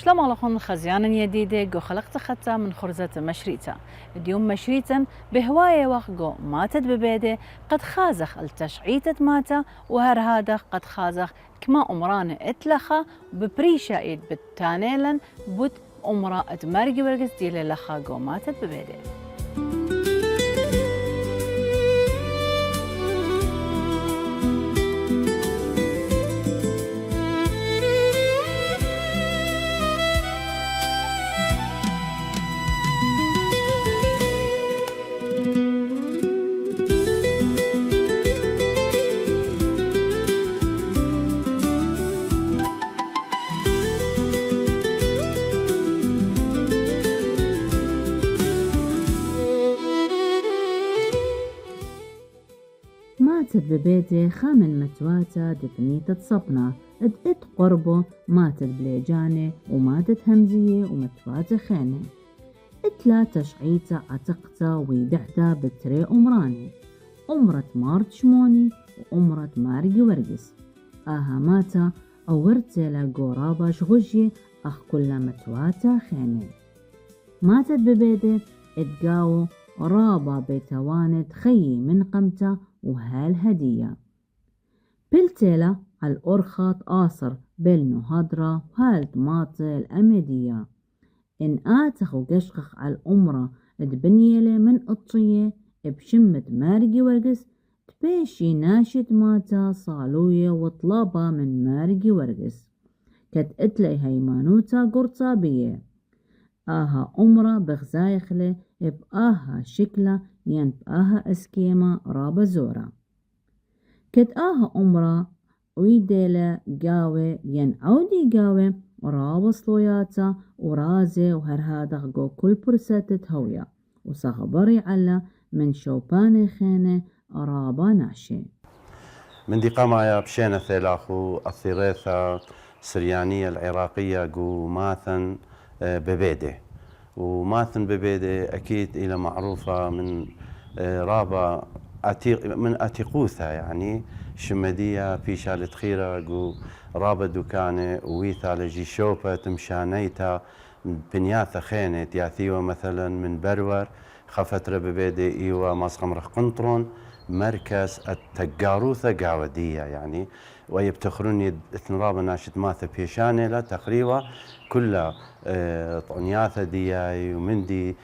شلام علىكم خزيانا جديدة جو خلقت خطة من خرزة مشريتا. اليوم مشريتا بهواية وخجو ماتت ببيدة قد خازخ التشعيتة ماتا وهر هذا قد خازخ كما أمران اتلخا ببريشا إيد بالتانيلن بوت أمرا اتمرقي ورقس ديلي لخا جو ماتت ببيدة. ماتت ببيتي خامن متواتا دفنيتة صبنا ات قربه ماتت بليجانة وماتت همزية ومتواتا خانة اتلا تشعيتا عتقتا ويدعتا بتري أمراني أمرت مارت شموني وأمرت مارجي ورقس آها ماتا أورتلا قرابة شغجي أخ كل متواتا خانة ماتت ببيتي اتقاو رابا بيتوانت خيي من قمتا وهالهدية بلتلا عالأرخط آصر بلنو هدرة وهالت ماطل الأمدية إن آتخ وقشقخ عالأمرة دبنيلة من قطية بشمة مارقي ورقس تبيشي ناشد ماتا صالوية وطلابة من مارقي ورقس كت اتلي هيمانوتا قرطابية آها أمرة بغزايخلة بآها شكلة ين بآها اسكيمة رابا زورا كت آها أمرة ويديلا قاوة ين عودي قاوة رابا صلوياتا ورازي وهرهادغ جو كل برساتة هويا وصغبري على من شوباني خينة رابا ناشي من دي قامايا بشينة ثلاخو الثيريثة السريانية العراقية جو ماثن ببيدة وماثن ببيدة أكيد إلى معروفة من رابا من أتيقوثة يعني شمدية في شالة خيرة جو رابا دكانة ويثا لجي شوبة تمشانيتا بنياثة خينة ياثيوة مثلا من برور خفترة ببيدة إيوة ماسخم رخ قنطرون مركز التقاروثة قاودية يعني ويبتخروني رابا ناشد ماثة بيشانة لا تقريبا كلها طعنياثة دياي ومندي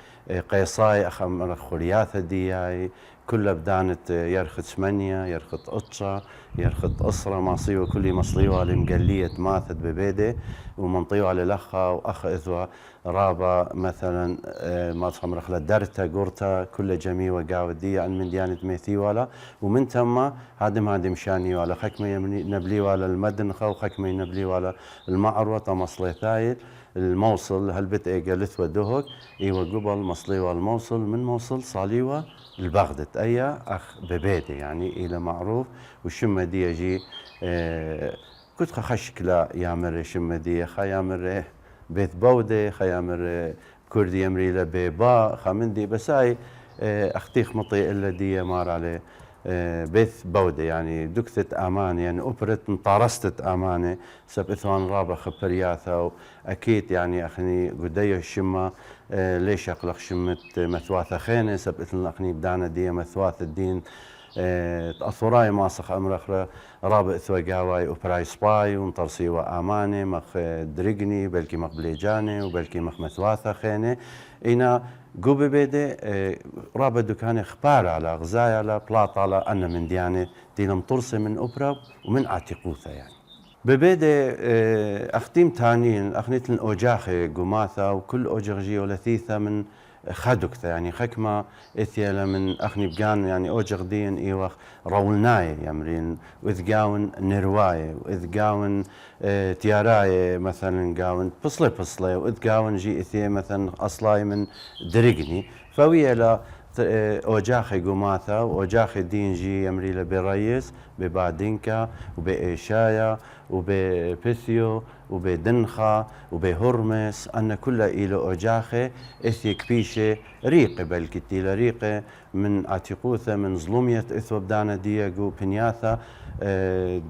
قيصاي أخم خلياثة دياي كلها بدانت يرخد ثمانية يرخد قطشة يرخد أسرة ماصيوة كل مصليوة لمقلية ماثت ببيدة ومنطيوة على لخا وأخ إذوة رابا مثلا ما تخمر خلا درتا قرتا كل جميع وقاودية عن من ديانة ميثي ولا ومن ثم هادم شاني ولا خكمة نبلي ولا المدنخة وخكمة نبلي ولا المعروة مصلي ثايل الموصل هلبت ايجالث ودهك ايوه قبل مصليوة الموصل من موصل صاليوة البغدت ايا اخ ببيدة يعني الى معروف والشمة دي يجي كنت خشكلا يامر شمة دي خيامر بيت بودة خيامر كردي يمري لبيبا خامندي بس هاي اختيخ مطي الا دي مار عليه بيث بودة يعني دكتة أمانة يعني أوبرت مطارستة أمانة سب إثوان رابع خبرياثة أكيد يعني أخني قدية الشمة ليش أقلق شمة مثواثة خينة سب إثن أخني بدانا دي مثواث الدين تأثراي ماسخ أمر أخرى رابع إثوى قاواي أوبراي سباي ونطرسي وأمانة مخ درقني بلكي مخ بليجاني وبلكي مخ مثواثة خينة إنا قوبي بيدي رابا دكاني خبار على غزايا على بلاط على أنا من ديانة دينا مطرسة من أوبرا ومن عتيقوثة يعني ببيدي أختيم تانين أخنيت الأوجاخي قماثة وكل أوجغجي ولثيثة من خدكتا يعني خكما إثيالا من أخني بقان يعني أوجغ دين إيوخ رولناي يمرين وإذ قاون نرواي وإذ قاون تياراي مثلا قاون بصلي وإذ قاون جي إثيا مثلا أصلاي من درقني فويلا أوجاخي قماثا وأوجاخي دين جي يمري لبريس ببعدينكا وبإيشايا وببثيو وبدنخا وبهرمس أن كل إلى أوجاخي إثي كبيشة ريقة بالكتيلة ريقة من عتيقوثة من ظلمية إثوى بدانا ديا جو بنياثا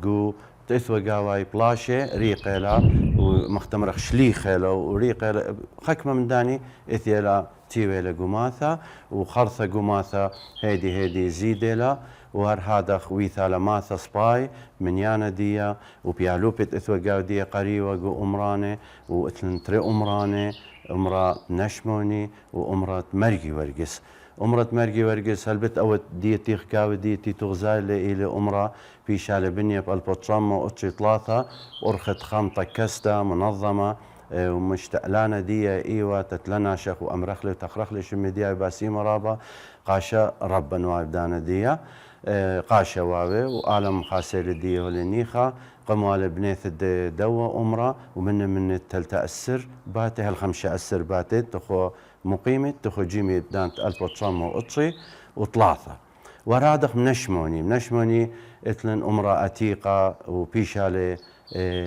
جو تثوى قاواي بلاشة ريقة لا ومختمرخ شليخة لا وريقة لا خكمة من داني إثي لا تيوي لقماثا وخرثة قماثا هيدي زيدة وهر هذا خويثا لماثا سباي من يانا ديا وبيالوبت إثوى قاو ديا قريوة قو أمراني وإثلن تري أمراني أمرا نشموني وأمرا مرقي ورقس أمرة مرقي ورقس هلبت أوت دي تيخ كاوي دي تي تغزالي إلي أمرا في شال بنية بالبطرامة وأتشي ثلاثة وأرخت خامطة كستا منظمة ومش تقلانا دي إيوة تتلنا شخ وأمرخلي وتخرخلي شمي دي باسي مرابا قاشا ربا وايبدانا دي قاشا واوي وعالم خاسر دي ولنيخا قموال بنيث دوا أمرا ومن التلتا السر باتي هالخمشة السر باتي تخو مقيمة تخو جيمي دانت البطرامة وأتشي وثلاثة ورادخ منشموني اتلن أمرا أتيقة وبيشالي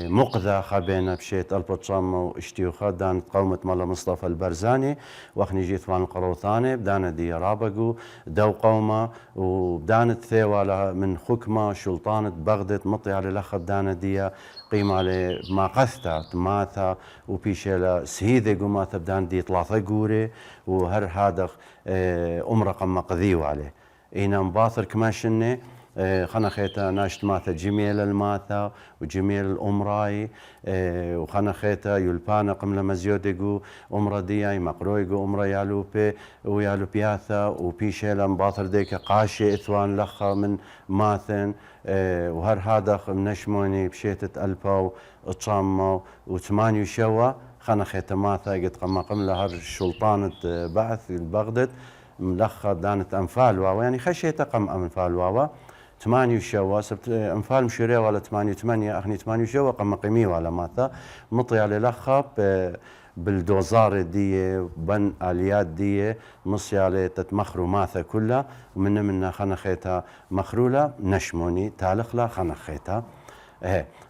مقذى خبينا بشيت البطرامة واشتيوخا دانت قومة مالا مصطفى البرزاني واخني جيت فان القروثاني بدانا دي رابقو دو قومة وبدانت ثيوالة من خكمة شلطانة بغدت مطي على لخ بدانا دي قيمة على ما قثتا تماثا وبيشيلا سهيدة قماثا بدان دي ثلاثة قوري وهر هادخ أمرا قم قذيو عليه اينا مباثر كماشني خنا خيتا ناشت ماثا جميل الماثا وجميل الأمراي وخنا خيتا يلبانا قملا مزيوديقو أمرا دياي مقرويقو أمرا يالوبي ويالوبياثا وبيشيلا مباثر ديكا قاشي إثوان لخا من ماثن وهر هادخ منشموني بشيتة ألبا وطشامو وثمانيو شوا خنا خيتا ماثا قد قملا هر شلطانة بعث البغداد ملخة دانت أنفال واوا يعني خشيتا قم أنفال واوا 8 شوا سبت انفال مشريه ولا 8 اخني 8 شوا قم قيمي ولا ماثا مطي على لخب بالدوزار دي بن اليات دي مصي على تتمخرو ماثا كلها ومن خنخيتها مخروله نشموني تالخلا خنخيتها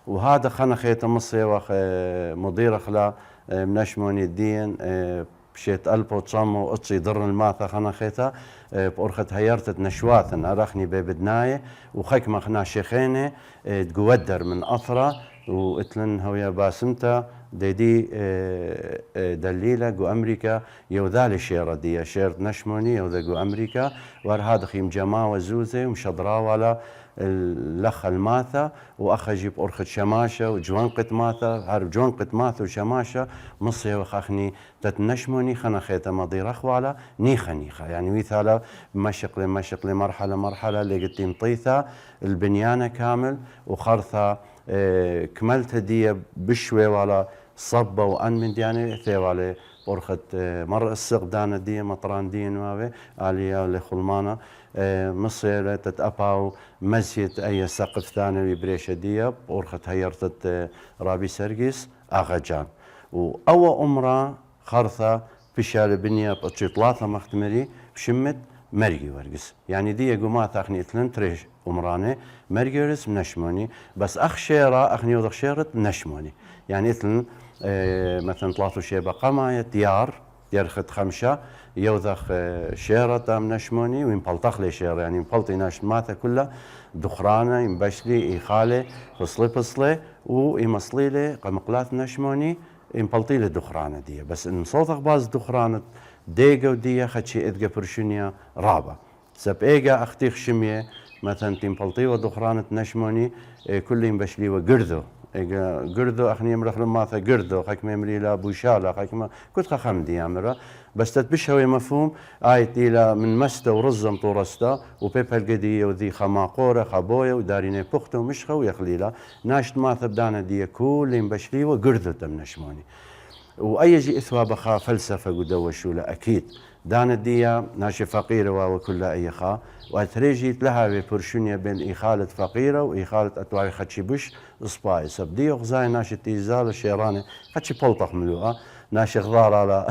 وهذا خنخيتها مصي وخ مدير اخلا منشموني الدين بشيت ألبو تصمو أتصي ضر الماثا خنخيتا بأرخت هيرتت نشواثن أرخني ببدناية وخيك مخنا شيخيني تقودر من أثرة وإتلن هويا باسمتا دي دليلة جو أمريكا يوذالي شيرة دي شيرت نشموني يوذا جو أمريكا وهذا خيم جماعة وزوزي ومشضراو على الأخ الماثا وأخجي بأرخة شماشة وجوانقة ماثا هارب جوانقة ماثا وشماشة مصي وخخني تتنشموني خنخيتا مضير أخوالا نيخا يعني ويثالا مشق لمرحلة لقيتين طيثا البنيانة كامل وخرثا كملت دي بشوي ولا صبة وأن من دياني ثيوالي برخة مر السق دانا دي مطران دين وابي آلية لخلمانة مصير تتأباو مسجد أي سقف ثانوي بريشة دي برخة هيرتت رابي سرقيس أغجان وأو أمرا خرثة بشار بنية بطشي ثلاثة مختمري بشمت مرقي ورقس يعني دي قمات أخني اتلن تريش أمراني مرقي ورقس نشموني بس أخ شيرا أخني وضخ شيرت نشموني يعني اتلن مثلا ثلاثة شيبة قماية ديار خد خمشة يوذخ شيرة منشموني وينبلطخ لي شيرة يعني ينبلطي ناش ماثا كلها دخرانة ينبشلي يخالي فصلي ويمصلي لي قمقلات نشموني ينبلطي لي دخرانة دي بس إن صوتك باز دخرانة ديقة ودية خدشي إدقى برشونيا رابع سب إيقا أختيخ شمية مثلا تنبلطي ودخرانة نشموني كل ينبشلي وقردو قردو أخني يمرخ لماثا قردو خاك ميمري لا بوشالا خاك ما كنت خمدي يامرا بس تتبشهوي مفهوم آيت إلى من مستا ورزم طورستا وبيبا القدية وذي خماقورة خبوية وداريني بوخته ومشخة ويخليلا ناشت ماثا بدانا دي كل ينبشلي وقردو تمنشموني وأي جي إثواب خا فلسفة قدوة شولا أكيد دانت ديا ناشي فقيرة وكل أي خا وأتريجي لها ببرشونيا بين إخالة فقيرة وإخالة أتواعي خدشي بش إصباي سبدي وغزاي ناشي تيزال شيراني خدشي بلطخ ملوها ناشي غضار على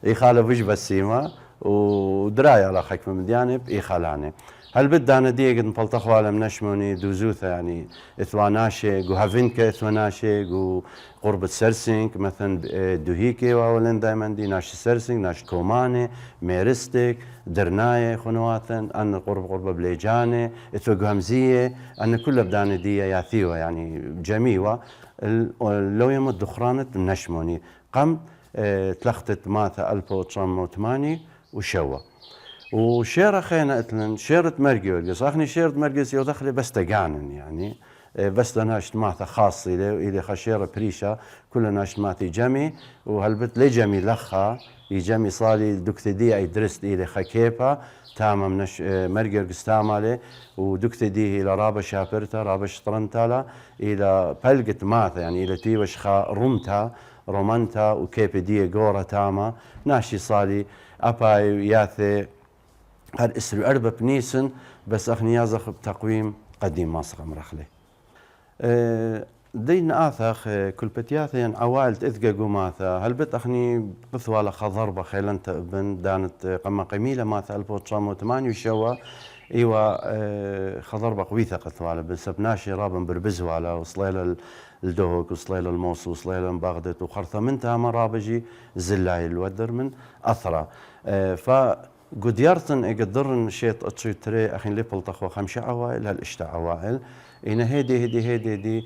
إخالة بش بسيمة ودراية على خكمة من جانب إخالاني هل بدنا دي قد نبلطخوا على منشموني دوزوثا يعني إثواناشي جو هافينكا إثواناشي جو قرب سرسينك مثلا دوهيكي وأولين دايما دي ناش سرسينك ناش كوماني ميرستيك درناية خنواتن أن قرب بليجاني إثو همزية أن كل بدانا دي ياثيوة يعني جميوة لو يمد دخرانة منشموني قم تلختت ماثا 1908 وشوى وشيرة خينا اتلن شيرة مرقس اخني شيرة مرقس يودخلي بس تقانن يعني بس لناشت ماثا خاص إلي خشيرة بريشة كل ناشت ماثي جمي وهالبت لي جمي لخا يجمي صالي دكتدي اي درست إلي خكيبا تاما منش مرقس تامالي ودكتدي إلى رابا شابرتا رابا شطرنتالا إلى بلقت ماثا يعني إلى تيوش خا رمتا رومانتا وكيب دي غورا تاما ناشي صالي أباي ياثي هر اسري أربع بنيسن بس أخني يازخ بتقويم قديم ماسخ مرخلي دين آثخ كل بتياثي يعني عوائل إذقا قماثا هل بت أخني بثوالة خضربة خيلنت ابن دانت قمة قميلة ماثا 1908 وشوا إيوا خضربة قويثة قثوالة بس بناشي رابن بربزوالة وصليلة الدهوك وصليلة الموصل وصليلة بغداد وخرثة من تاما رابجي زلاي الودر من أثرة قد يرتن يقدرن شيط اتشيتري اخين ليبل تخوى 5 عوائل هالاشتا عوائل إن هيدي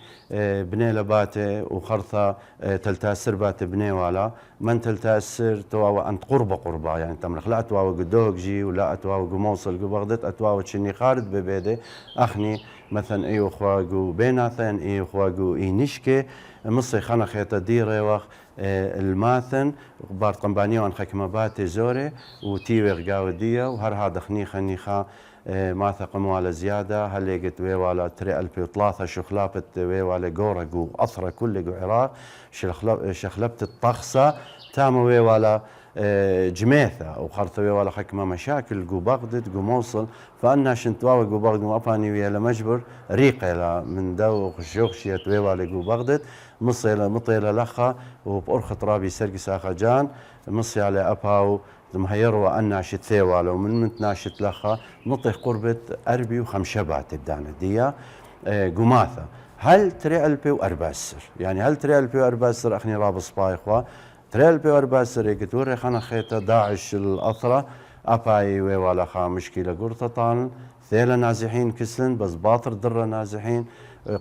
بني لباتي وخرثة تلتاسر بات بني ولا من تلتاسر تواوى أنت قربة يعني تمرخ لا أتواوى قدوك جي ولا أتواوى موصل بغداد أتواوى تشني خارد ببيدي أخني مثلا إيو خواقو بيناثن إيو خواقو إينشكي مصي خانا خيطة ديري وخ الماثن بارت قنبانية وان حكمة باتي زوري وتيوي غاودية وهر هذا خنيخة ماثا قموالة زيادة هل يقت ويوالا تري 2003 شخلابت ويوالا قورقو أثرى كل عراق شخلبت الطخصة تام ويوالا جميثة وخرث ويوالا حكمة مشاكل قو بغداد قو موصل فأنا شنتواوي قو بغداد وأباني ويالا مجبر ريقة من دو خشوخشية ويوالا قو بغداد مطيلة لخا وبأرخة رابي سرقي ساخا جان مصي على أباو مهيروا أنا شت ثيوالا ومن متناشت لخا نطيق قربة 4 بات بدانا ديا قماثة هل تري ألبي وأرباسر يعني هل تري ألبي وأرباسر أخني رابص بايخوا تري ألبي وأرباسر يقتوري خانا خيطة داعش الأثرة أباي ويوالا خا مشكلة قرطة طان ثيلا نازحين كسلن بس باطر درة نازحين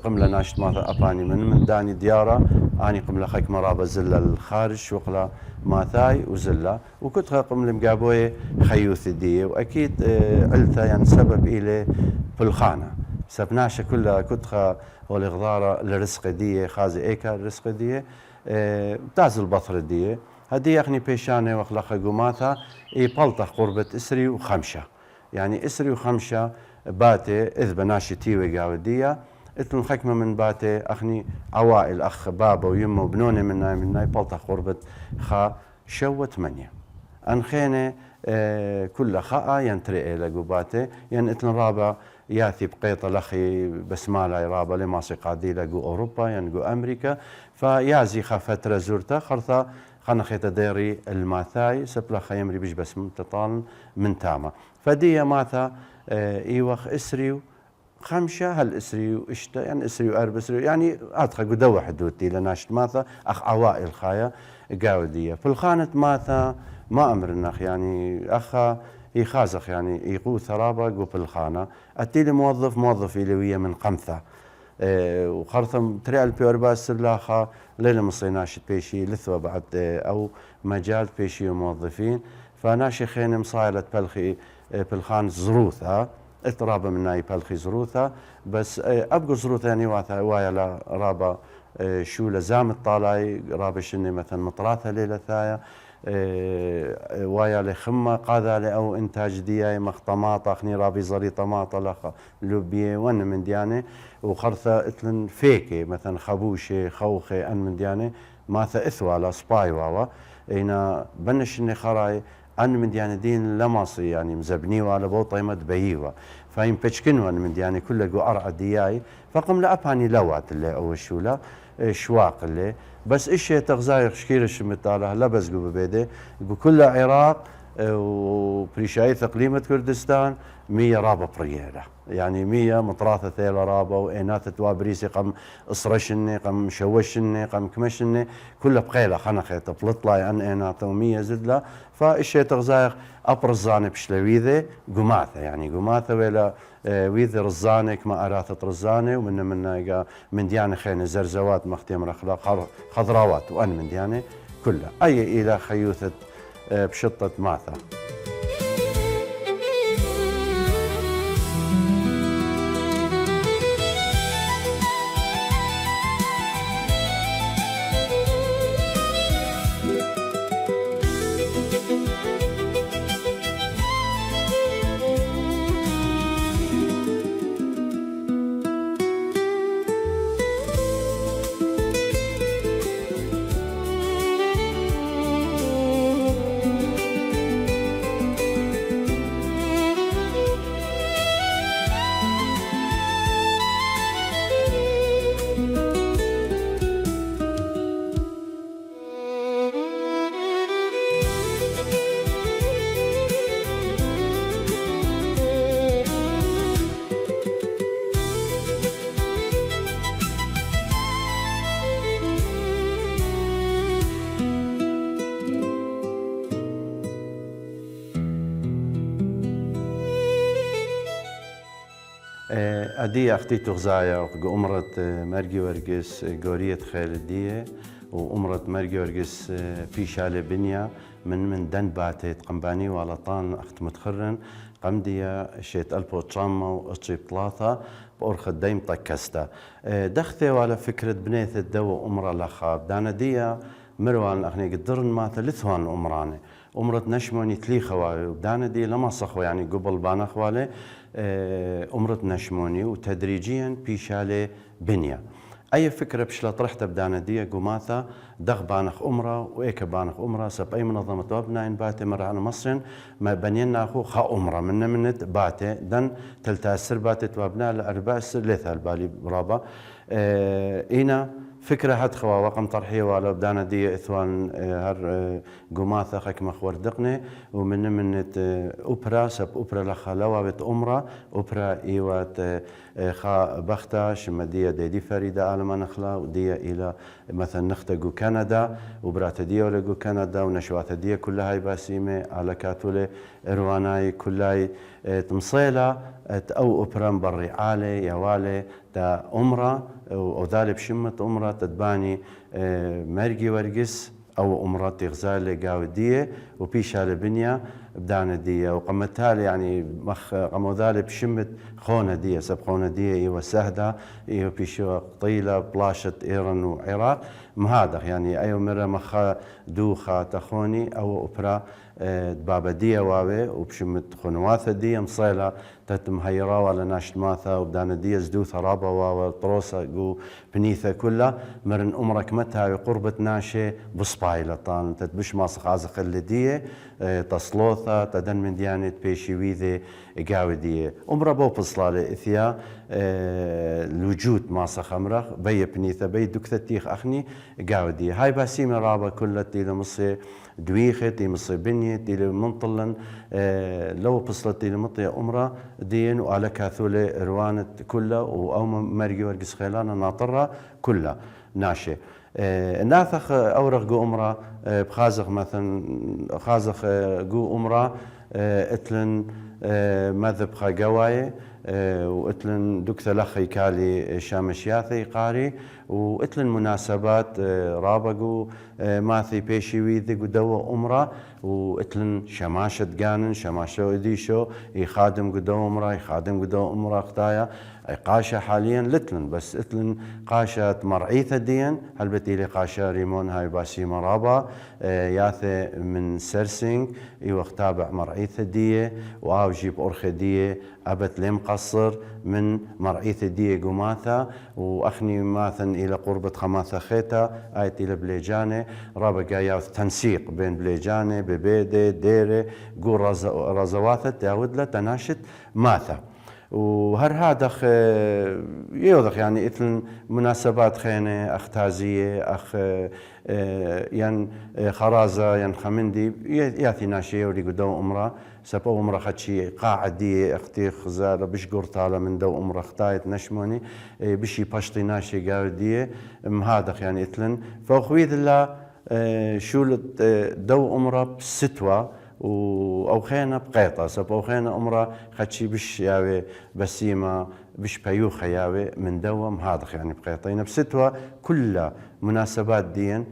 قملة ناشت ماثا أباني من داني ديارة أني قملة خيك مرابة زلة الخارج وقلا ماثاي وزلة وكتها قملة مقابوية خيوث دي وأكيد علتها يعني سبب إلي بالخانة سبناشة كلها كتها والإغضارة لرزق دي خازي إيكا الرزق دي تازل بطر دي هدي أخني بيشانة وخلقها قماتها بلطخ قربة إسري وخمشة يعني إسري وخمشة باتي إذ بناشي تيوي قاودية اتن حكمة من باتي أخني عوائل أخ بابا ويمه وبنوني مناي بلطخ قربة خا شوة 8 أنخيني كل خاء ينتري إلى قباتي يعني اتن رابع ياثي بقيطة لخي بسمالة رابع لماسي قادي لقو أوروبا ينقو أمريكا فيازي خا فترة زورتا خرطة خانا خيطة ديري الماثاي سبلا خيمري بيش بس متطال من تاما فدي ماثا إيوخ إسريو 5 هل إسري وإشتا يعني إسري وأرب إسري يعني أدخل قدوة حدودي لناشت ماثا أخ عوائل خايا قاودية في الخانة ماثا ما أمر النخ يعني أخا يخازخ يعني يقو ثرابة قو في الخانة أتيلي موظف إلوية من قمثة وخرثم تري البيورباس اللاخا ليلة مصيناشت بيشي لثوة بعد أو مجال بيشي موظفين فناشي خيني مصايلة بلخي بالخان زروثة اضطرابة من ناي بالخي زروثة بس أبقى زروثة يعني وايا لا رابا شو لزام الطالاي رابا شني مثلا مطراثة ليلة ثايا وايا لخمة قاذا لأو إنتاج دياي مخ طماطة أخني رابي زري طماطة لخ لوبية ون من ديانة وخرثة اتلن فيكي مثلا خبوشي خوخي أن من ديانة ماثا إثوى لا سباي واوا إنا بنش إني خراي أن من ديانة دين لمصي يعني مزبني وعلى بوطيمة بيوا فايم بتشكنوا من ديانة كله جو أرعى دياي فقم لا أباني لوات اللي أو الشولا شواق اللي بس إيش تغزايق شكيرش متاله لا بس جو ببيده بكل عراق وبريشاي اقليمة كردستان 100 رابة بريالة يعني 100 مطراثة ثيلة رابة وإينات توابريسي قم إصرشني قم شوشني قم كمشني كلها بقيلة خنخيطة بلطلاي أن إينات و100 زدلة فإشي تغزايق أبرزاني بشلويذة قماثة يعني قماثة ولا ويذ رزانك ما أراثة رزاني ومن من ديانة خينة زرزوات مختيم رخلا خضراوات وأن من ديانة كلها أي إلى خيوثة بشطة ماثا أدي أختي تغزايا وأمرت مرجي ورقس قورية خالدية وأمرت مرجي ورقس في شالة بنيا من دن باتت قنباني ولطان أخت متخرن قمدية شيت ألبو تشامة وأشي بطلاثة بأرخ الديم طكستا دختي على فكرة بنيت الدو أمرا لخاب دانا ديا مروان أخني قدرن ما ثلاثوان أمراني أمرت نشموني تليخة ودانا دي لما صخوا يعني قبل بانا خوالي أمرت نشموني وتدريجيا بيشالي بنيا أي فكرة بشلا طرحت بدانا دي قماثة دغ بانخ أمرا وإيك بانخ أمرا سب أي منظمة وابنا إن باتي مرة على مصر ما بنينا أخو خا أمرا منت باتي دن تلتاسر باتي توابنا لأربع سر ليثا البالي برابا إينا فكرة هاد خوا وقم طرحية ولا بدانا دي إثوان هر قماثة خك مخور دقني ومنت أوبرا سب أوبرا لخا لوابت أمرا أوبرا إيوات خا بختا شمدية دي فريدة عالما نخلا ودية إلى مثلا نختقو كندا وبرات دي ولقو كندا ونشوات دي كلها هاي باسيمة على كاتولي إرواناي كلها تمصيلة أو أوبرا بري عالي يوالي تا أمرا وذالي بشمة أمرا تدباني مرقي ورقس أو أمرا تغزالي قاودية وبيشا لبنيا بدانا دية وقمتالي يعني قمو ذالي بشمة خونة دية سب خونة دية إيوة سهدة إيوة بيشو طيلة بلاشة إيران وعراق مهادخ يعني أيو مرة مخا دوخة تخوني أو أوبرا دبابة دية واوي وبشمة خنواثة دية مصيلة تتم هيرا ولا ناشت ماثا وبدانا دية زدو ثرابة واوي طروسة قو بنيثة كلها مرن أمرك متها قربة ناشي بصبايلة طان تتبش ماسخ عازق اللي دية تصلوثة تدن من ديانة بيشي ويذي قاوي دية أمرا بو بصلالة إثيا الوجود ماسخ أمرخ بي بنيثة بي دكتة تيخ أخني قاوي دية هاي باسيمة رابة كلها تيلا مصي دويخة تي مصي بنية تيلا منطلن لو بصلت تيلا مطية أمرا دين وعلى كاثولة روانة كلها وأو مرقي ورقس خيلانا ناطرة كلها ناشي ناثخ أورق جو أمرا بخازخ مثلا خازخ جو أمرا اتلن مذب خا قواي واتلن دكتة لخي كالي شامشياثي قاري واتلن مناسبات رابقو ماثي بيشي ويذي قدوة أمرا واتلن شماشة قانن شماشة وديشو يخادم قدوة أمرا يخادم قدوة أمرا اختايا قاشة حاليا لتلن بس اتلن قاشة مرعيثة ديا هلبتي لي قاشة ريمون هاي باسي مرابا ياثي من سرسنج ايو اختابع مرعيثة دية واو جيب أرخة دية أبت لمقص قاصر من مرعيث دي قماثا وأخني ماثن إلى قربة خماثة خيتا آيت إلى بليجانة رابق آيات تنسيق بين بليجانة ببيدة ديرة قول رزواثة تاودلة تناشت ماثا وهر هذا يوضح يعني إثل مناسبات خينة أخ تعزية أخ ين خرازة ين خمندي ياتي ناشية ولي قدو أمرا سبو أمرا خدشي قاعدية اختي خزارة بش قرطالة من دو أمرا اختايت نشموني بشي باشتي ناشي قاعدية مهادخ يعني إثلن فأخويذ الله شولت دو أمرا بستوى أو خينا بقيطة سب أو خينا أمرا خدشي بش ياوي بسيمة بش بيوخ ياوي من دوم هادخ يعني بقيطين بستوى كل مناسبات دين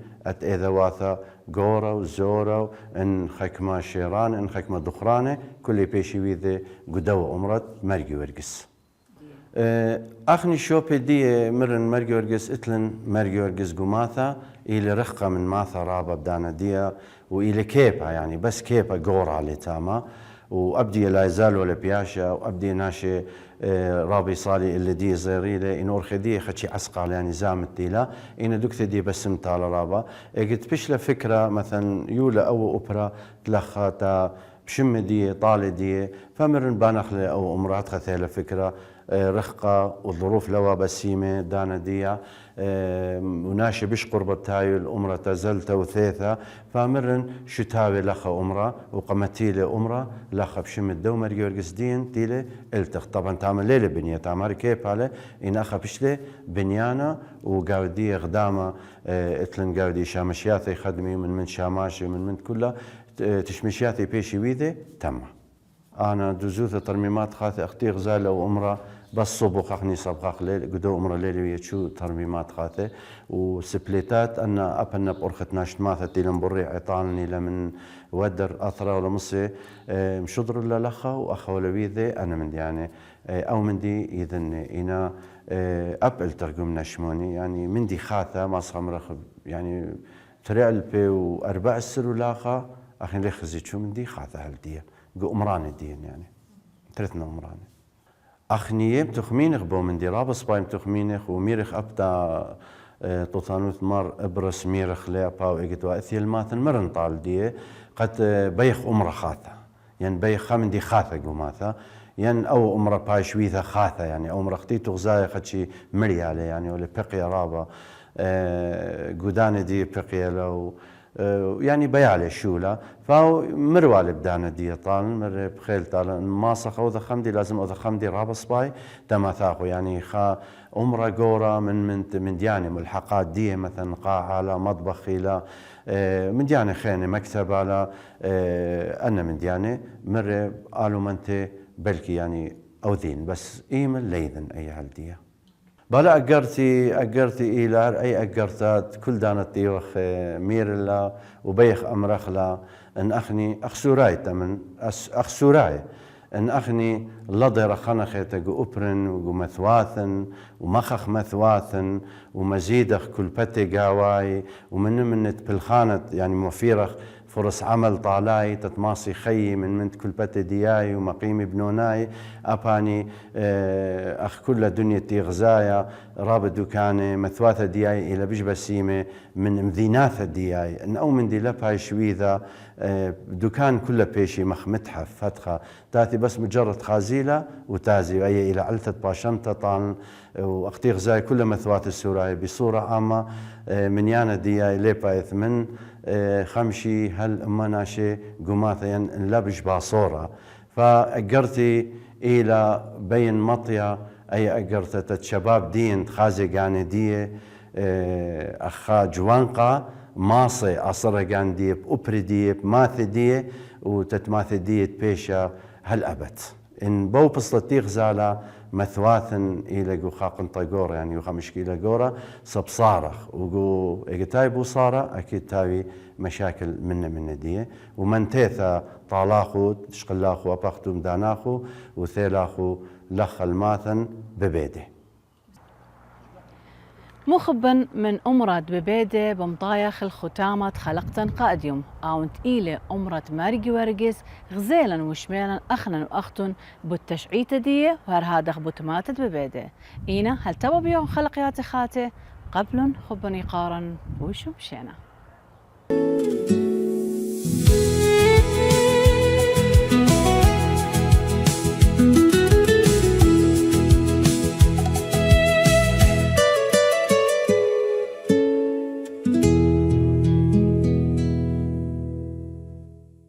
ذواثة قورة وزورة إن خكمة شيران إن خكمة دخرانة كل بيشي ويذي قدوة أمرت مرقي ورقس أخني شوبي دي مرن مرقي ورقس إتلن مرقي ورقس قماثة إلى رخقة من ماثة رابة بدانا ديا وإلى كيبا يعني بس كيبا قورة على تاما وأبدي لا يزال ولا بياشا وأبدي ناشي رابي صالي اللي دي زيريلة إن أرخدي خدشي عسقا يعني زامت ديلا إن دكتة دي بس متالا رابا قلت بشلا فكرة مثلا يولا أو أوبرا تلخاتا بشم دي طالي دي فمرن بانخلي أو أمرات خثيلة فكرة رخقة والظروف لوا بسيمة دانا ديا وناشي بش قربة تايو الأمرة تزلت وثيثة فمرن شتاوي لخا أمرة وقمتيلة أمرة لخا بشم الدو مرقي ورقسدين تيلة التخ طبعا تعمل ليلة بنية تعمل كيف على إن أخا بشلة بنيانا وقاودية غدامة اتلن قاودي شامشياتي خدمي من شاماشي من كلها تشمشياتي بيشي ويذي تم أنا دوزوث ترميمات خاثي أختي غزالة وأمرة بس صبح أخني صبغاق ليل قدو أمرة ليلي ويتشو ترميمات خاثي وسبليتات أن أبنا بأرخت ناشت ماثة تيلن بري عطانني لمن ودر أثرة ولا مصي مشضر الله لخا وأخا ولا ويذي أنا من دي يعني أو من دي إذن إنا أبل ترجم نشموني يعني من دي خاثة ما صام رخب يعني تريال بي وأربع السر ولاخا أخي لي خزيت شو من دي خاثة هالدية قو أمران الدين يعني ثلاثنا أمران أخني تخمينخ بو من دي رابس بايم تخمينخ وميرخ أبدا طوطانوت مار إبرس ميرخ لي باو إجت وأثيل ماثن مرن طال دي قد بيخ أمرا خاثة يعني بيخ من دي خاثة قوماثة يعني أو أمرا باي شويثة خاثة يعني أو أمرا ختي تغزايا خدشي مريالة يعني ولا بقية رابا قدان دي بقية لو يعني بيالي شولا فهو مروالي بدانا دي طال مر بخيل طال ماسخ او خمدي لازم او خمدي رابص باي تماثاقو يعني خا عمره قورة من دياني ملحقات دي مثلا قاعة على مطبخ الى من دياني خيني مكتب على انا من دياني مر قالوا منتي بلكي يعني او ذين بس ايمن ليذن اي هالديه بلا أقرتي إيلار أي أقرتات كل دانت ديوخ مير الله وبيخ أمرخلا أن أخني أخسوراي تمن أخسوراي أن أخني لضر خنخيتا قو أبرن وقو مثواثن ومخخ مثواثن ومزيدخ كل بتي قاواي ومن بالخانة يعني مفيرخ فرص عمل طالاي تتماصي خي من كل بت دياي ومقيمي بنوناي أباني أخ كل دنيا تي غزايا رابط دكاني مثواثة دياي إلى بيش بسيمة من مذيناثة دياي إن أو من دي لبهاي شويذا دكان كله بيشي مخ متحف فتخة تاتي بس مجرد خازيلة وتازي أي إلى علثة باشمتة طان وأختي غزاي كل مثوات السوراي بصورة عامة من يانا دياي ليبايث من خمشي هل أماناشي قماثا لبش باصورة فأقرتي إلى بين مطيا أي أقرتة شباب دين خازي قاني دي أخا جوانقا ماصي أصرا قان ديب أبري ديب ماثي دي وتتماثي دي بيشا هل أبت إن بو بصلتي غزالة مثواثن إلى جو خاقن طاقورة يعني يوخا مشكلة قورة صبصارخ وقو إيقتاي بو صارة أكيد تاوي مشاكل من دي ومن تيثا طالاخو تشقلاخو أباختو مداناخو وثيلاخو لخ الماثن ببيده مخبن من أمرد ببيدة بمطايخ الختامة خلقتن قاديوم أو تقيلة أمرت مارجي ورقس غزيلا وشميلا أخنا وأختن بالتشعيتة دي وهرهادخ بوتماتت ببيدة إينا هل تبا بيوم خلقيات خاتي قبل خبني قارن وشو مشينا.